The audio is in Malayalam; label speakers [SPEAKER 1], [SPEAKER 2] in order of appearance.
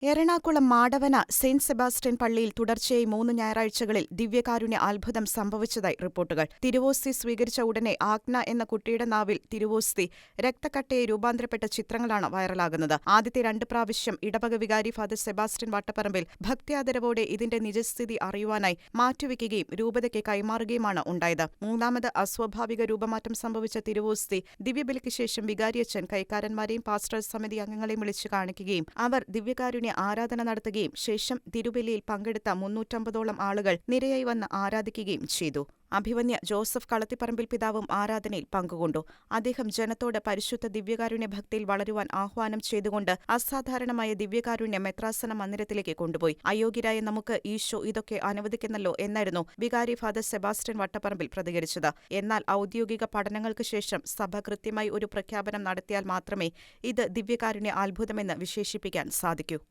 [SPEAKER 1] എറണാകുളം മാടവന സെന്റ് സെബാസ്റ്റ്യൻ പള്ളിയിൽ തുടർച്ചയായി 3 ഞായറാഴ്ചകളിൽ ദിവ്യകാരുണ്യ അത്ഭുതം സംഭവിച്ചതായി റിപ്പോർട്ടുകൾ. തിരുവോസ്തി സ്വീകരിച്ച ഉടനെ ആഗ്ന എന്ന കുട്ടിയുടെ നാവിൽ തിരുവോസ്തി രക്തക്കട്ടയായി രൂപാന്തരപ്പെട്ട ചിത്രങ്ങളാണ് വൈറലാകുന്നത്. ആദ്യത്തെ 2 പ്രാവശ്യം ഇടവക വികാരി ഫാദർ സെബാസ്റ്റ്യൻ വട്ടപ്പറമ്പിൽ ഭക്ത്യാദരവോടെ ഇതിന്റെ നിജസ്ഥിതി അറിയുവാനായി മാറ്റിവെക്കുകയും രൂപതയ്ക്ക് കൈമാറുകയുമാണ് ഉണ്ടായത്. മൂന്നാമത് അസ്വാഭാവിക രൂപമാറ്റം സംഭവിച്ച തിരുവോസ്തി ദിവ്യബലിക്ക് ശേഷം വികാരിയച്ചൻ കൈക്കാരന്മാരെയും പാസ്റ്റർ സമിതി അംഗങ്ങളെയും വിളിച്ചു കാണിക്കുകയും അവർ ദിവ്യകാരുണ്യ ആരാധന നടത്തുകയും ശേഷം തിരുബലിയിൽ പങ്കെടുത്ത 350ഓളം ആളുകൾ നിരയായി വന്ന് ആരാധിക്കുകയും ചെയ്തു. അഭിവന്യ ജോസഫ് കളത്തിപ്പറമ്പിൽ പിതാവും ആരാധനയിൽ പങ്കുകൊണ്ടു. അദ്ദേഹം ജനത്തോട് പരിശുദ്ധ ദിവ്യകാരുണ്യ ഭക്തിയിൽ വളരുവാൻ ആഹ്വാനം ചെയ്തുകൊണ്ട് അസാധാരണമായ ദിവ്യകാരുണ്യ മെത്രാസന മന്ദിരത്തിലേക്ക് കൊണ്ടുപോയി. അയോഗ്യരായ നമുക്ക് ഈശോ ഇതൊക്കെ അനുവദിക്കുന്നല്ലോ എന്നായിരുന്നു വികാരി ഫാദർ സെബാസ്റ്റ്യൻ വട്ടപ്പറമ്പിൽ പ്രതികരിച്ചത്. എന്നാൽ ഔദ്യോഗിക പഠനങ്ങൾക്ക് ശേഷം സഭ കൃത്യമായി ഒരു പ്രഖ്യാപനം നടത്തിയാൽ മാത്രമേ ഇത് ദിവ്യകാരുണ്യ അത്ഭുതമെന്ന് വിശേഷിപ്പിക്കാൻ സാധിക്കൂ.